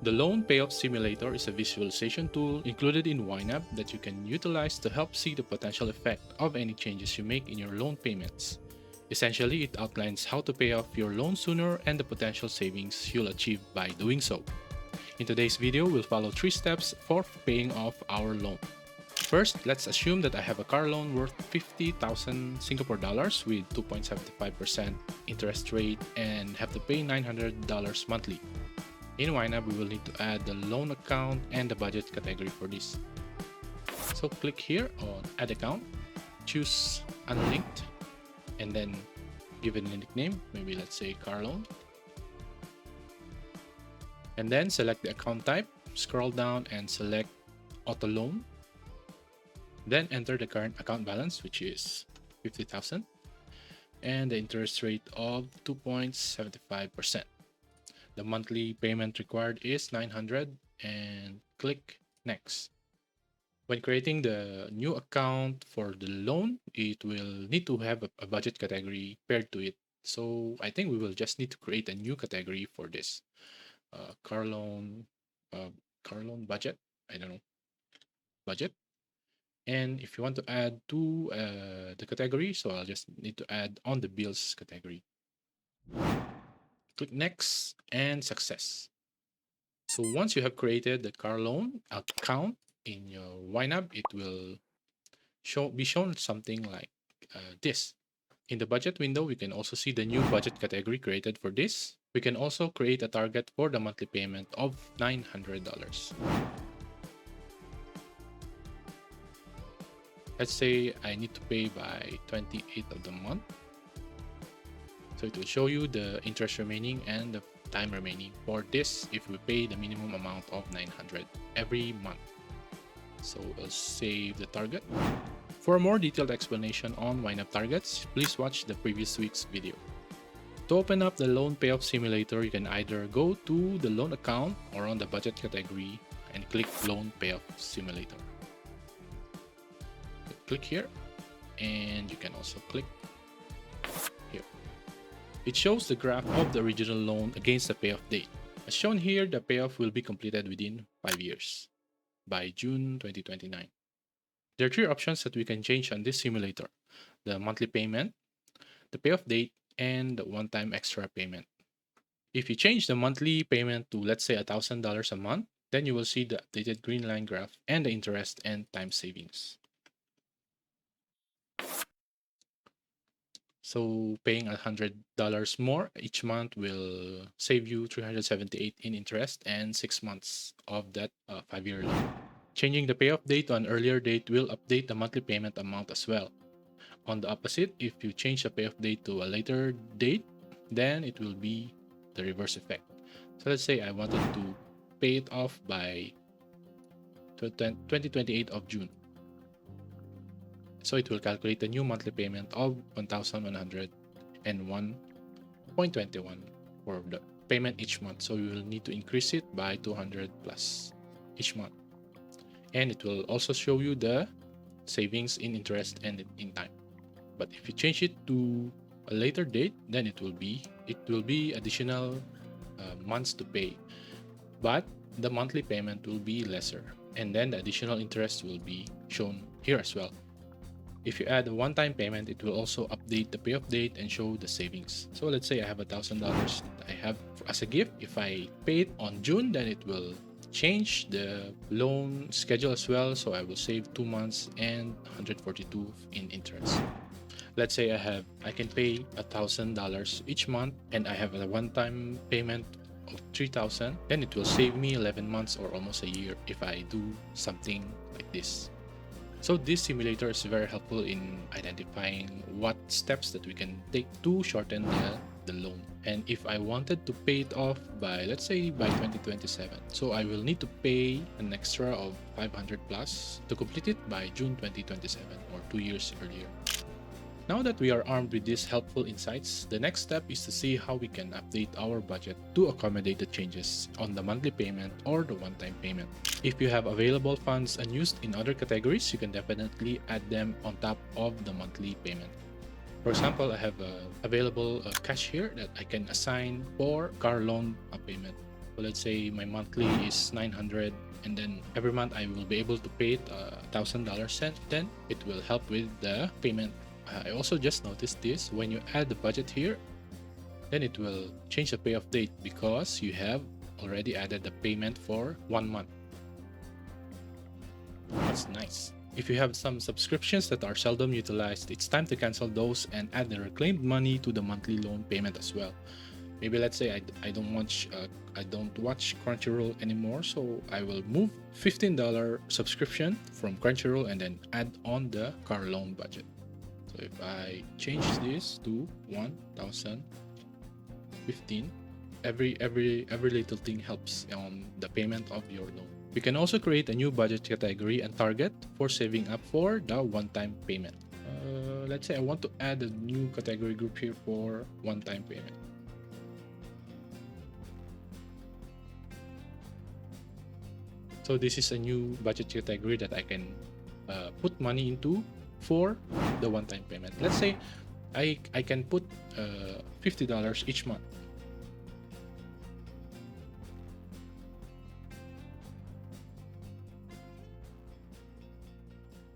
The Loan Payoff Simulator is a visualization tool included in YNAB that you can utilize to help see the potential effect of any changes you make in your loan payments. Essentially, it outlines how to pay off your loan sooner and the potential savings you'll achieve by doing so. In today's video, we'll follow 3 steps for paying off our loan. First, let's assume that I have a car loan worth 50,000 Singapore dollars with 2.75% interest rate and have to pay $900 monthly. In YNAB, we will need to add the loan account and the budget category for this. So click here on Add Account, choose Unlinked, and then give it a nickname, maybe let's say car loan. And then select the account type, scroll down and select Auto Loan. Then enter the current account balance, which is 50,000, and the interest rate of 2.75%. The monthly payment required is 900 and click Next. When creating the new account for the loan, it will need to have a budget category paired to it. So I think we will just need to create a new category for this. Car loan budget, I don't know, budget. And if you want to add to the category, so I'll just need to add on the bills category. Click Next and Success. So once you have created the car loan account in your YNAB, it will be shown something like this. In the budget window, we can also see the new budget category created for this. We can also create a target for the monthly payment of $900. Let's say I need to pay by 28th of the month. So it will show you the interest remaining and the time remaining for this if we pay the minimum amount of 900 every month. So we'll save the target. For a more detailed explanation on YNAB targets, please watch the previous week's video. To open up the Loan Payoff Simulator, you can either go to the loan account or on the budget category and click Loan Payoff Simulator. Click here, and you can also click here. It shows the graph of the original loan against the payoff date. As shown here, the payoff will be completed within 5 years, by June 2029. There are 3 options that we can change on this simulator: the monthly payment, the payoff date, and the one-time extra payment. If you change the monthly payment to, let's say, $1,000 a month, then you will see the updated green line graph and the interest and time savings. So paying $100 more each month will save you $378 in interest and 6 months of that 5-year loan. Changing the payoff date to an earlier date will update the monthly payment amount as well. On the opposite, if you change the payoff date to a later date, then it will be the reverse effect. So let's say I wanted to pay it off by 28th of June. So it will calculate the new monthly payment of 1,101.21 for the payment each month. So you will need to increase it by 200 plus each month. And it will also show you the savings in interest and in time. But if you change it to a later date, then it will be additional months to pay. But the monthly payment will be lesser. And then the additional interest will be shown here as well. If you add a one-time payment, it will also update the payoff date and show the savings. So let's say I have $1,000 that I have as a gift. If I pay it on June, then it will change the loan schedule as well. So I will save 2 months and $142 in interest. Let's say I can pay $1,000 each month and I have a one-time payment of $3,000. Then it will save me 11 months or almost a year if I do something like this. So this simulator is very helpful in identifying what steps that we can take to shorten the loan. And if I wanted to pay it off by, let's say, by 2027, so I will need to pay an extra of 500 plus to complete it by June 2027 or 2 years earlier. Now that we are armed with these helpful insights, the next step is to see how we can update our budget to accommodate the changes on the monthly payment or the one-time payment. If you have available funds unused in other categories, you can definitely add them on top of the monthly payment. For example, I have available cash here that I can assign for car loan payment. So let's say my monthly is 900, and then every month I will be able to pay it $1,000. Then it will help with the payment. I also just noticed this: when you add the budget here, then it will change the payoff date because you have already added the payment for 1 month. That's nice. If you have some subscriptions that are seldom utilized, it's time to cancel those and add the reclaimed money to the monthly loan payment as well. Maybe let's say I don't watch Crunchyroll anymore, so I will move $15 subscription from Crunchyroll and then add on the car loan budget. So if I change this to 1,015, every little thing helps on the payment of your loan. You can also create a new budget category and target for saving up for the one-time payment. Let's say I want to add a new category group here for one-time payment. So this is a new budget category that I can put money into for the one-time payment. Let's say I can put $50 each month.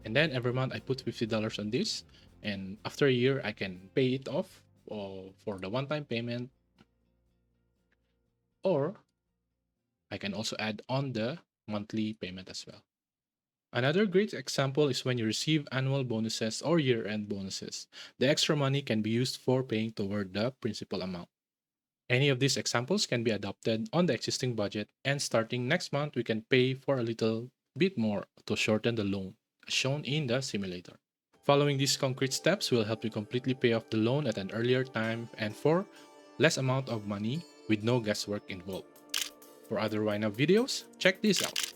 And then every month I put $50 on this, and after a year I can pay it off for the one-time payment, or I can also add on the monthly payment as well. Another great example is when you receive annual bonuses or year-end bonuses. The extra money can be used for paying toward the principal amount. Any of these examples can be adopted on the existing budget, and starting next month we can pay for a little bit more to shorten the loan, as shown in the simulator. Following these concrete steps will help you completely pay off the loan at an earlier time and for less amount of money with no guesswork involved. For other YNAB videos, check this out.